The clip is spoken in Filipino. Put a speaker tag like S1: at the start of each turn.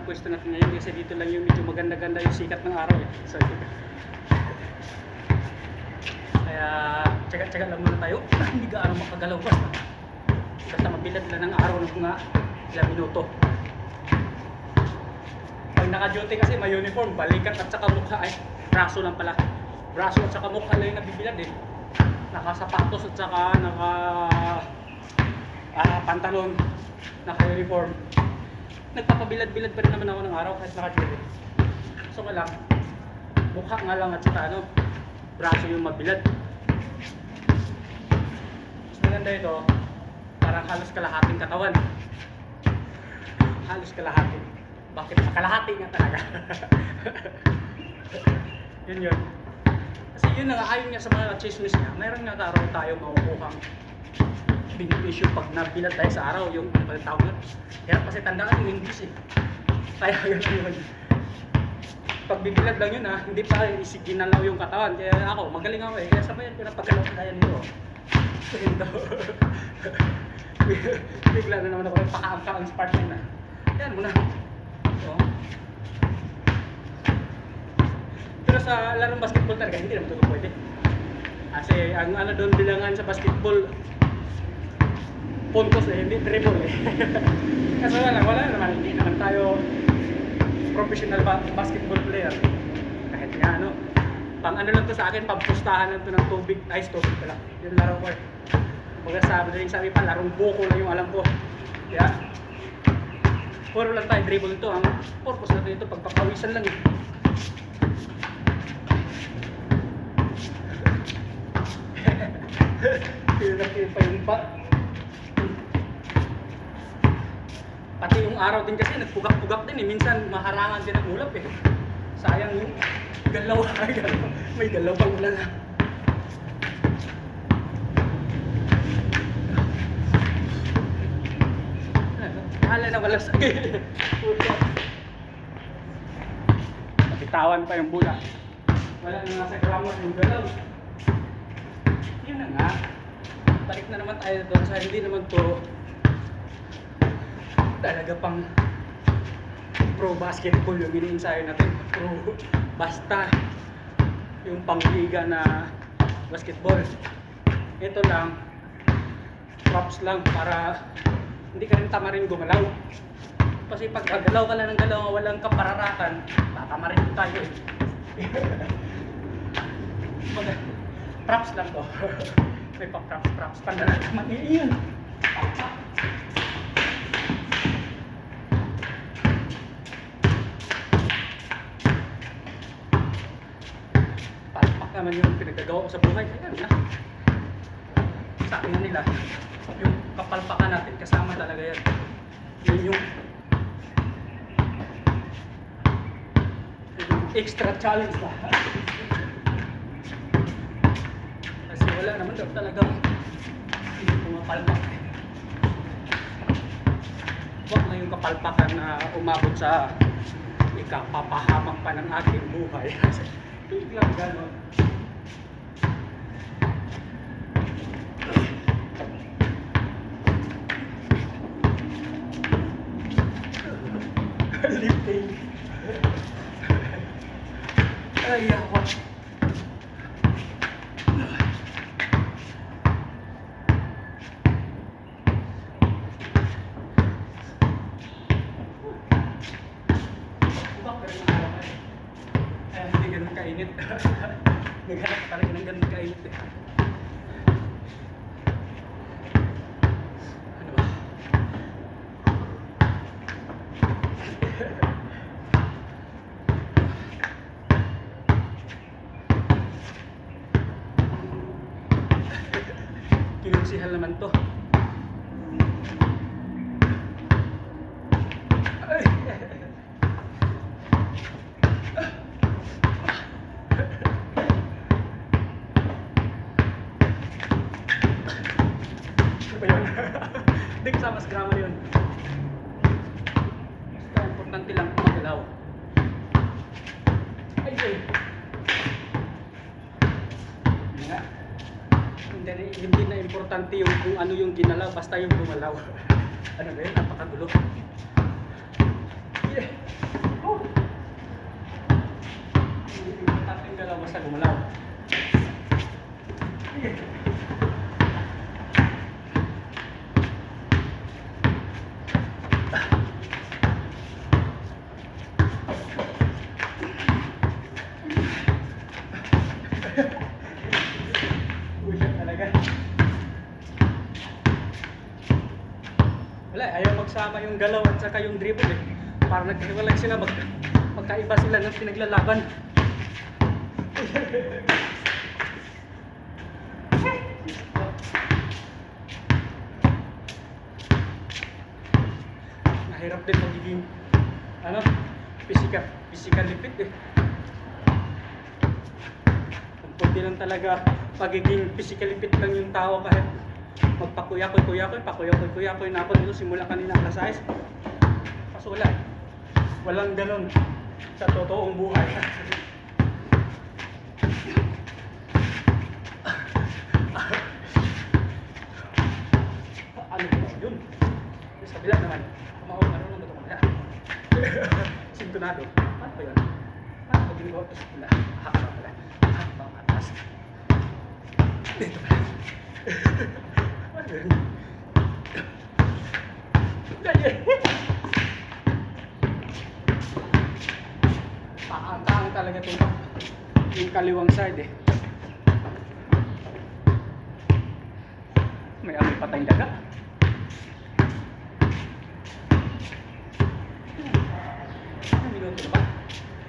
S1: ng pwesto natin ngayon kasi dito lang yung medyo maganda-ganda yung sikat ng araw eh. So, kaya tsaga-tsaga lang muna tayo. Hindi gaano makagalaw basta mabilad lang ng araw ng mga ilang minuto. Pag naka-duty kasi may uniform, balikat at saka mukha ay braso lang pala. Braso at saka mukha lang yung nabibilad eh. Naka-sapatos at saka pantalon, naka-uniform. Nagpapabilad-bilad pa rin naman ako ng araw kahit naka-duty. So nga lang, mukha nga lang at saka braso yung mabilad. Mas maganda ito, parang halos kalahating katawan. Halos kalahati. Bakit? Kalahati nga talaga. Yun. Kasi yun na nga, ayon nga sa mga chismis niya, mayroon nga araw tayo makukuhang benepisyo pag nabilad tayo sa araw, yung tawag na. Kaya kasi tandaan yung English eh. Kaya yun. Pag bibilad lang yun hindi pa ginalaw yung katawan. Kaya ako, magaling ako eh. Kaya sabayan ko na pagkalaw kaya nito. Ito. Bigla na naman ako yung pakaang Spartan na. Yan muna. So, pero sa larong basketball talaga, hindi naman ito pwede. Kasi ang doon bilangan sa basketball, puntos eh, hindi dribble eh. Kasi wala naman, hindi naman tayo professional basketball player. Kahit nga pang lang to sa akin, pampustahan lang to ng tubig, ice tubig pala. Yung laro ko eh. Sabi pa, larong buko lang yung alam ko. Kaya, puro lang tayo dribble ito. Ang purpose natin ito, pagpapawisan lang eh. Pinakil pa yung pati yung araw din kasi nagpugak-pugak din eh. Minsan maharangan din ang ulap eh. Sayang yung galaw. May galaw pang ulan na. Hala na walang sakit. Napitawan pa yung bula. Wala na nga sa grammar yung galaw. Yun na nga. Balik na naman tayo doon sa hindi naman to talaga pang pro basketball yung iniinsayo natin. Basta yung pangliga na basketball. Ito lang, props lang para hindi ka rin tama rin gumalaw. Kasi pag gagalaw ka lang ng galaw walang kapararakan, tatama rin tayo eh. Props lang to. May pa-props. Pandala naman yun. Palpak naman yung pinagagawa ko sa buhay. Ayan na. Sabi nga nila, yung kapalpakan natin kasama talaga yan. Yun yung extra challenge na. Kasi wala naman daw talagang hindi pumapalpak. Huwag na yung kapalpakan na umabot sa ikapapahamak pa ng ating buhay. Kasi biglang gano'n. Lifting. Ay, ako. Hindi ganun kainit. Naghanap talaga ng ganun kainit eh. Ano ba? Kinunsihan naman to. Ay. Hindi kasama sa grammar yun. Basta importante lang magalaw. Ay, hindi na importante yung kung ano yung ginalaw, basta yung gumalaw. Ano ba yun? Napakagulo. Yeah. Oh. Tatlong galaw basta gumalaw. Yeah. Ulat talaga. Wala, ayaw magsama yung galaw at saka yung dribble eh. Parang nagkahiwalay sila, magkaiba sila ng pinaglalaban. Mahirap din magiging physical lipid eh. Kung pwede lang talaga pagiging physical lipid lang yung tao kahit pakuyakoy na ako dito simula kanina alas 6. Kaso wala eh. Walang ganun sa totoong buhay. Ano ba yun? Sa kabila naman, kumahog ano nang ito kumaya. Sintonado. Paano ba yun? Paano ba ginagawa ito sa kabila? Haka pala. Haka atas. Dito pala. Ano yun? Paang talaga ito yung kaliwang side eh. May amoy patay daga. Minuto na ba?